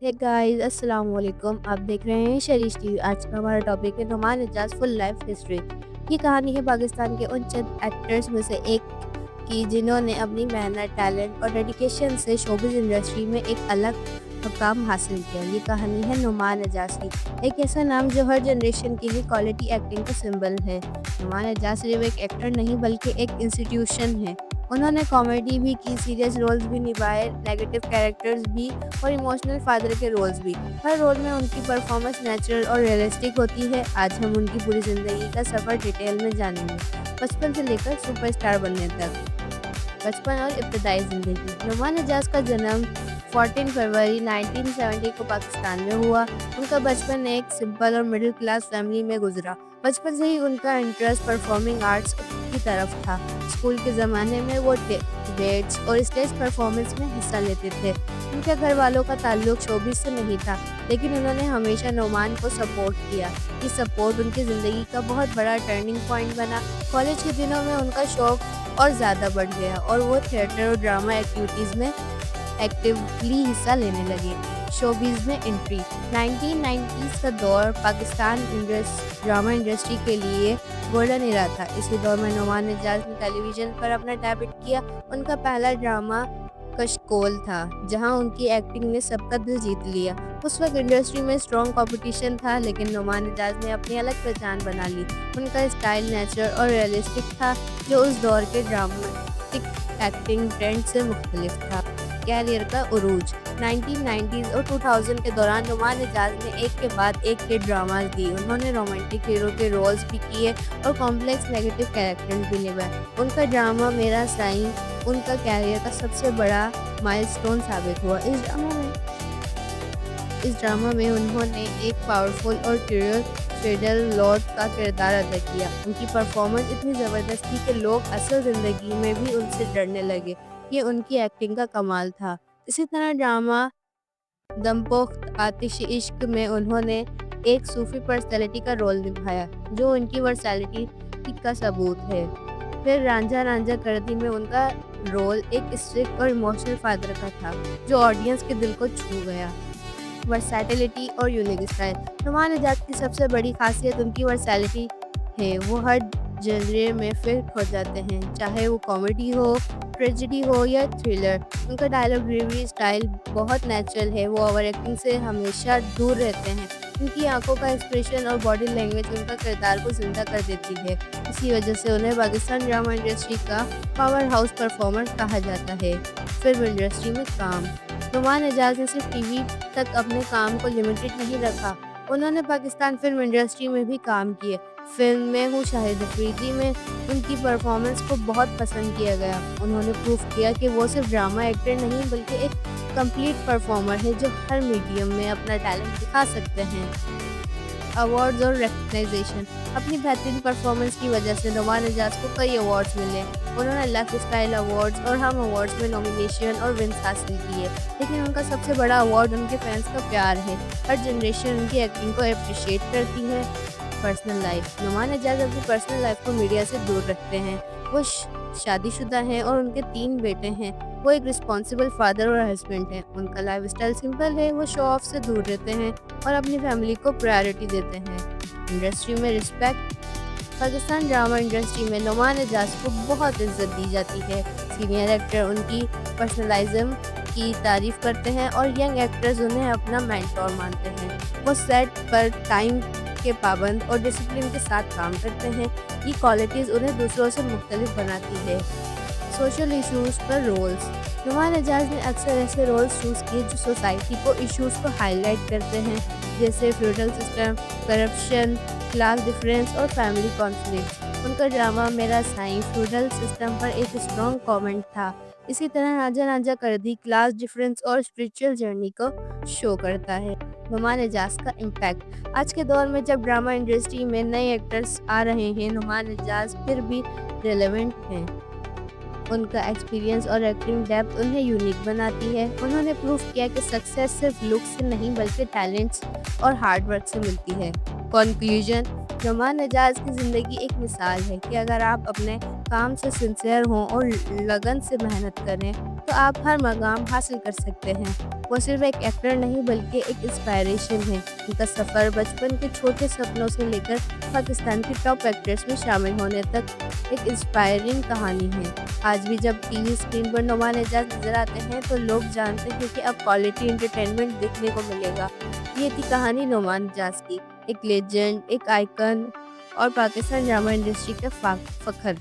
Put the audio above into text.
Hey guys, अस्सलाम वालेकुम। आप देख रहे हैं शरीश टीवी। आज का हमारा टॉपिक है Nauman Ijaz full life history. ये कहानी है पाकिस्तान के उन चंद एक्टर्स में से एक की जिन्होंने अपनी मेहनत, टैलेंट और डेडिकेशन से शोबिज़ इंडस्ट्री में एक अलग मकाम हासिल किया। ये कहानी है नुमान एजाज की, एक ऐसा नाम जो हर जनरेशन के लिए क्वालिटी एक्टिंग का सिंबल है। नुमान एजाज सिर्फ एक एक्टर नहीं बल्कि एक इंस्टीट्यूशन है। उन्होंने कॉमेडी भी की, सीरियस रोल्स भी निभाए, नेगेटिव कैरेक्टर्स भी और इमोशनल फादर के रोल्स भी। हर रोल में उनकी परफॉर्मेंस नेचुरल और रियलिस्टिक होती है। आज हम उनकी पूरी ज़िंदगी का सफ़र डिटेल में जानेंगे, बचपन से लेकर सुपरस्टार बनने तक। बचपन और इब्तदाई ज़िंदगी। नुमान एजाज का जन्म 14 फरवरी 1970 को पाकिस्तान में हुआ। उनका बचपन एक सिंपल और मिडिल क्लास फैमिली में गुजरा। बचपन से ही उनका इंटरेस्ट परफॉर्मिंग आर्ट्स की तरफ था। स्कूल के ज़माने में वो डिबेट्स और स्टेज परफॉर्मेंस में हिस्सा लेते थे। उनके घर वालों का ताल्लुक शोबिज़ से नहीं था, लेकिन उन्होंने हमेशा नुमान को सपोर्ट किया। ये सपोर्ट उनकी ज़िंदगी का बहुत बड़ा टर्निंग पॉइंट बना। कॉलेज के दिनों में उनका शौक और ज़्यादा बढ़ गया और वो थिएटर और ड्रामा एक्टिविटीज़ में एक्टिवली हिस्सा लेने लगे। शोबिज़ में एंट्री। 1990s का दौर पाकिस्तान ड्रामा इंडस्ट्री के लिए गोल्डन एरा था। इसी दौर में नुमान एजाज ने टेलीविज़न पर अपना डेब्यूट किया। उनका पहला ड्रामा कशकोल था, जहां उनकी एक्टिंग ने सबका दिल जीत लिया। उस वक्त इंडस्ट्री में स्ट्रॉन्ग कंपटीशन था, लेकिन नुमान एजाज ने अपनी अलग पहचान बना ली। उनका स्टाइल नेचुरल और रियलिस्टिक था, जो उस दौर के ड्रामेटिक एक्टिंग ट्रेंड से मुख्तलिफ था। कैरियर का उरूज। 1990s और 2000 के दौरान नुमान एजाज ने एक के बाद एक हिट ड्रामाज दी। उन्होंने रोमांटिक हीरो के रोल्स भी किए और कॉम्प्लेक्स नेगेटिव कैरेक्टर्स भी निभाए। उनका ड्रामा मेरा साईं उनका कैरियर का सबसे बड़ा माइलस्टोन साबित हुआ। इस ड्रामा में उन्होंने एक पावरफुल और क्रूअल फेडरल लॉर्ड का किरदार अदा किया। उनकी परफॉर्मेंस इतनी ज़बरदस्त थी कि लोग असल ज़िंदगी में भी उनसे डरने लगे। ये उनकी एक्टिंग का कमाल था। इसी तरह ड्रामा दमपोख्त आतिश इश्क में उन्होंने एक सूफी पर्सनैलिटी का रोल निभाया, जो उनकी वर्सैलिटी का सबूत है। फिर रांझा रांझा करदी में उनका रोल एक स्ट्रिक्ट और इमोशनल फादर का था, जो ऑडियंस के दिल को छू गया। वर्सैटिलिटी और यूनिक स्टाइल। नुमान एजाज की सबसे बड़ी खासियत उनकी वर्सैलिटी है। वो हर जॉनर में फिट हो जाते हैं, चाहे वो कॉमेडी हो, ट्रेजेडी हो या थ्रिलर। उनका डायलॉग डिलीवरी स्टाइल बहुत नेचुरल है। वो ओवर एक्टिंग से हमेशा दूर रहते हैं। उनकी आंखों का एक्सप्रेशन और बॉडी लैंग्वेज उनका किरदार को जिंदा कर देती है। इसी वजह से उन्हें पाकिस्तान ड्रामा इंडस्ट्री का पावर हाउस परफॉर्मर कहा जाता है। फिल्म इंडस्ट्री में काम। नुमान एजाज ने सिर्फ टीवी तक अपने काम को लिमिटेड नहीं रखा, उन्होंने पाकिस्तान फिल्म इंडस्ट्री में भी काम किए। फिल्म में हूँ शाहिद अफरीदी में उनकी परफॉर्मेंस को बहुत पसंद किया गया। उन्होंने प्रूफ किया कि वो सिर्फ ड्रामा एक्टर नहीं बल्कि एक कंप्लीट परफॉर्मर है, जो हर मीडियम में अपना टैलेंट दिखा सकते हैं। अवार्ड्स और रिकग्नाइजेशन। अपनी बेहतरीन परफॉर्मेंस की वजह से नुमान एजाज को कई अवार्ड्स मिले। उन्होंने लाइफ स्टाइल अवार्ड्स और हम अवार्ड्स में नॉमिनेशन और विन्स हासिल किए, लेकिन उनका सबसे बड़ा अवार्ड उनके फैंस का प्यार है। हर जनरेशन उनकी एक्टिंग को अप्रिशिएट करती है। Personal life. नुमान एजाज अपनी पर्सनल लाइफ को मीडिया से दूर रखते हैं। वो शादीशुदा हैं और उनके 3 बेटे हैं। वो एक रिस्पॉन्सिबल फादर और हस्बैंड हैं। उनका लाइफस्टाइल सिंपल है। वो शो ऑफ से दूर रहते हैं और अपनी फैमिली को प्रायोरिटी देते हैं। इंडस्ट्री में रिस्पेक्ट। पाकिस्तान ड्रामा इंडस्ट्री में नुमान एजाज को बहुत इज्जत दी जाती है। सीनियर एक्टर उनकी पर्सनलिज्म की तारीफ करते हैं और यंग एक्टर्स उन्हें अपना मेंटोर मानते हैं। वो सेट पर टाइम के पाबंद और डिसिप्लिन के साथ काम करते हैं। ये क्वालिटीज़ उन्हें दूसरों से मुख्तलिफ बनाती है। सोशल इश्यूज़ पर रोल्स। नुमान एजाज ने अक्सर ऐसे रोल्स चूज़ किए जो सोसाइटी को इश्यूज़ को हाईलाइट करते हैं, जैसे feudal system, corruption, class difference और फैमिली कॉन्फ्लिक्ट। उनका ड्रामा मेरा साईं फ्यूडल सिस्टम पर एक स्ट्रॉन्ग कमेंट था। इसी तरह रांझा रांझा करदी क्लास डिफरेंस और स्पिरिचुअल जर्नी को शो करता है। नुमान एजाज का इम्पैक्ट। आज के दौर में जब ड्रामा इंडस्ट्री में नए एक्टर्स आ रहे हैं, नुमान एजाज फिर भी रेलेवेंट हैं। उनका एक्सपीरियंस और एक्टिंग डेप्थ उन्हें यूनिक बनाती है। उन्होंने प्रूफ किया कि सक्सेस सिर्फ लुक से नहीं बल्कि टैलेंट्स और हार्ड वर्क से मिलती है। कंक्लूजन। नुमान एजाज की ज़िंदगी एक मिसाल है कि अगर आप अपने काम से सिंसियर हों और लगन से मेहनत करें تو آپ ہر مقام حاصل کر سکتے ہیں۔ وہ صرف ایک ایکٹر نہیں بلکہ ایک انسپائریشن ہے۔ ان کا سفر بچپن کے چھوٹے سپنوں سے لے کر پاکستان کی ٹاپ ایکٹرز میں شامل ہونے تک ایک انسپائرنگ کہانی ہے۔ آج بھی جب ٹی وی اسکرین پر نعمان اعجاز نظر آتے ہیں تو لوگ جانتے ہیں کہ اب کوالٹی انٹرٹینمنٹ دیکھنے کو ملے گا۔ یہ تھی کہانی نعمان اعجاز کی، ایک لیجنڈ، ایک آئیکن اور پاکستان ڈرامہ انڈسٹری کا فخر۔